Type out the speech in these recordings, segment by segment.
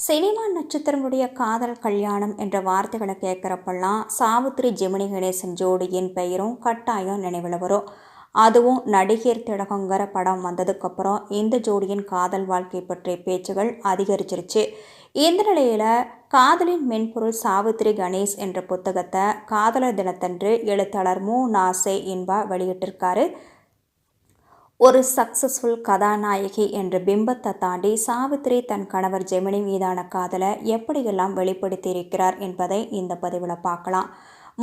Cinema நட்சத்திரங்களுடைய காதல் கல்யாணம் என்ற வார்த்தைகளை கேட்குறப்பெல்லாம் சாவித்ரி ஜெமினி கணேசன் ஜோடியின் பெயரும் கட்டாயம் நினைவில் வரும். அதுவும் நடிகர் திலகங்கிற படம் வந்ததுக்கப்புறம் இந்த ஜோடியின் காதல் வாழ்க்கை பற்றிய பேச்சுகள் அதிகரிச்சிருச்சு. இந்த நிலையில் காதலின் மென்பொருள் சாவித்ரி கணேஷ் என்ற புத்தகத்தை காதலர் தினத்தன்று எழுத்தாளர் மு. நாசே இன்பா வெளியிட்டிருக்காரு. ஒரு சக்சஸ்ஃபுல் கதாநாயகி என்ற பிம்பத்தை தாண்டி சாவித்ரி தன் கணவர் ஜெமினி மீதான காதலை எப்படியெல்லாம் வெளிப்படுத்தியிருக்கிறார் என்பதை இந்த பதிவில் பார்க்கலாம்.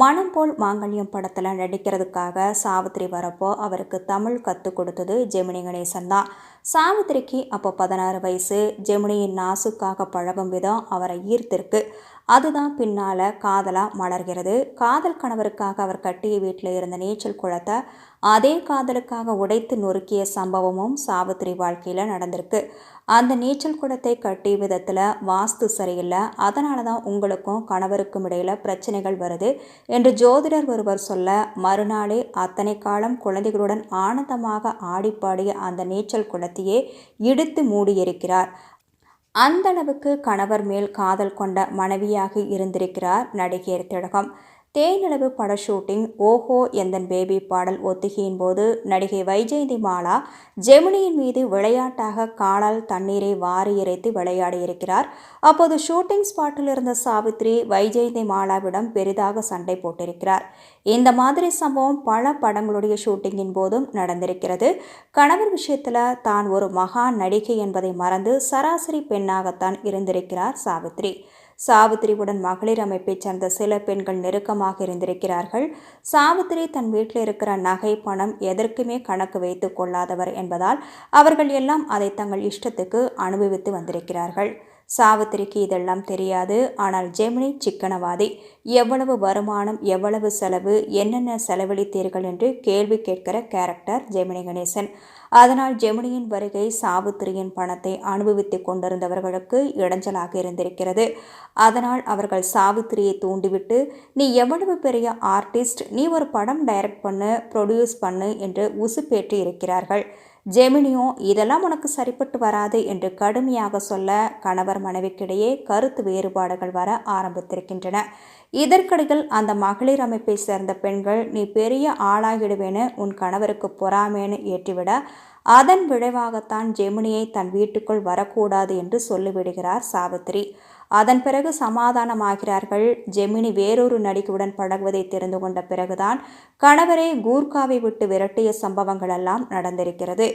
மனம் போல் மாங்கல்யம் படத்தில் நடிக்கிறதுக்காக சாவித்ரி வரப்போ அவருக்கு தமிழ் கற்றுக் கொடுத்தது ஜெமினி கணேசன் தான். சாவித்ரிக்கு அப்போ 16 வயசு. ஜெமினியின் நாசுக்காக பழகும் விதம் அவரை ஈர்த்திருக்கு. அதுதான் பின்னால் காதலாக மலர்கிறது. காதல் கணவருக்காக அவர் கட்டிய வீட்டில் இருந்த நீச்சல் குளத்தை அதே காதலுக்காக உடைத்து நொறுக்கிய சம்பவமும் சாவித்ரி வாழ்க்கையில் நடந்திருக்கு. அந்த நீச்சல் குளத்தை கட்டிய விதத்தில் வாஸ்து சரியில்லை, அதனால தான் உங்களுக்கும் கணவருக்கும் இடையில் பிரச்சனைகள் வருது என்று ஜோதிடர் ஒருவர் சொல்ல, மறுநாளே அத்தனை காலம் குழந்தைகளுடன் ஆனந்தமாக ஆடிப்பாடிய அந்த நீச்சல் குளத்தையே இடித்து மூடியிருக்கிறார். அந்த அளவுக்கு கணவர் மேல் காதல் கொண்ட மனைவியாக இருந்திருக்கிறார் நடிகர் திலகம். தேனிலவு பட ஷூட்டிங் ஓஹோ எந்தன் பேபி பாடல் ஒத்திகையின் போது நடிகை வைஜெயந்தி மாலா ஜெமினியின் மீது விளையாட்டாக காலால் தண்ணீரை வாரி இறைத்து விளையாடியிருக்கிறார். அப்போது ஷூட்டிங் ஸ்பாட்டில் இருந்த சாவித்ரி வைஜெயந்தி மாலாவிடம் பெரிதாக சண்டை போட்டிருக்கிறார். இந்த மாதிரி சம்பவம் பல படங்களுடைய ஷூட்டிங்கின் போதும் நடந்திருக்கிறது. கணவர் விஷயத்தில் தான் ஒரு மகா நடிகை என்பதை மறந்து சராசரி பெண்ணாகத்தான் இருந்திருக்கிறார் சாவித்ரி. சாவித்ரியுடன் மகளிர் அமைப்பைச் சேர்ந்த சில பெண்கள் நெருக்கமாக இருந்திருக்கிறார்கள். சாவித்ரி தன் வீட்டில் இருக்கிற நகை பணம் எதற்குமே கணக்கு வைத்து கொள்ளாதவர் என்பதால் அவர்கள் எல்லாம் அதை தங்கள் இஷ்டத்துக்கு அனுபவித்து வந்திருக்கிறார்கள். சாவித்ரிக்கு இதெல்லாம் தெரியாது. ஆனால் ஜெமினி சிக்கனவாதி. எவ்வளவு வருமானம், எவ்வளவு செலவு, என்னென்ன செலவழித்தீர்கள் என்று கேள்வி கேட்கிற கேரக்டர் ஜெமினி கணேசன். அதனால் ஜெமினியின் வருகை சாவித்ரியின் பணத்தை அனுபவித்து கொண்டிருந்தவர்களுக்கு இடைஞ்சலாக இருந்திருக்கிறது. அதனால் அவர்கள் சாவித்ரியை தூண்டிவிட்டு, நீ எவ்வளவு பெரிய ஆர்டிஸ்ட், நீ ஒரு படம் டைரக்ட் பண்ணு, ப்ரொடியூஸ் பண்ணு என்று உசுப்பேற்றி இருக்கிறார்கள். ஜெமினியோ இதெல்லாம் உனக்கு சரிப்பட்டு வராது என்று கடுமையாக சொல்ல, கணவர் மனைவிக்கிடையே கருத்து வேறுபாடுகள் வர ஆரம்பித்திருக்கின்றன. இதற்கிடையில் அந்த மகளிர் அமைப்பை சேர்ந்த பெண்கள், நீ பெரிய ஆளாகிடுவேன்னு உன் கணவருக்கு பொறாமேன்னு ஏற்றிவிட, அதன் விளைவாகத்தான் ஜெமினியை தன் வீட்டுக்குள் வரக்கூடாது என்று சொல்லிவிடுகிறார் சாவித்ரி. அதன் பிறகு சமாதானமாகிறார்கள். ஜெமினி வேறொரு நடிகையுடன் பழகுவதை தெரிந்து கொண்ட பிறகுதான் கணவரை கூர்காவை விட்டு விரட்டிய சம்பவங்கள் எல்லாம் நடந்திருக்கிறது.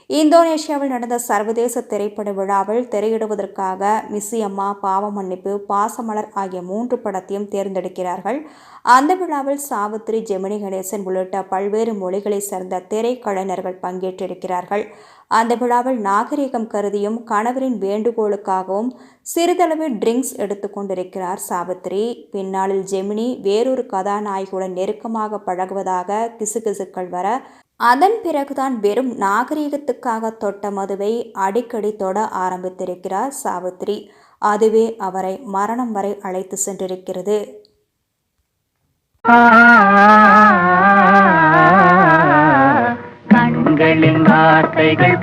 இந்தோனேஷியாவில் நடந்த சர்வதேச திரைப்பட விழாவில் திரையிடுவதற்காக மிஸ்ஸி அம்மா, பாவ மன்னிப்பு, பாசமலர் ஆகிய 3 படத்தையும் தேர்ந்தெடுக்கிறார்கள். அந்த விழாவில் சாவித்ரி, ஜெமினி கணேசன் உள்ளிட்ட பல்வேறு மொழிகளை சேர்ந்த திரைக்கலைஞர்கள் பங்கேற்றிருக்கிறார்கள். அந்த விழாவில் நாகரிகம் கருதியும் கணவரின் வேண்டுகோளுக்காகவும் சிறிதளவு ட்ரிங்க்ஸ் எடுத்துக்கொண்டிருக்கிறார் சாவித்ரி. பின்னாளில் ஜெமினி வேறொரு கதாநாயகியுடன் நெருக்கமாக பழகுவதாக கிசுகிசுக்கள் வர, அதன் பிறகுதான் வெறும் நாகரிகத்துக்காக தொட்ட மதுவை அடிக்கடி தொட ஆரம்பித்திருக்கிறார் சாவித்ரி. அதுவே அவரை மரணம் வரை அழைத்து சென்றிருக்கிறது. கண்களின் வார்த்தைகள்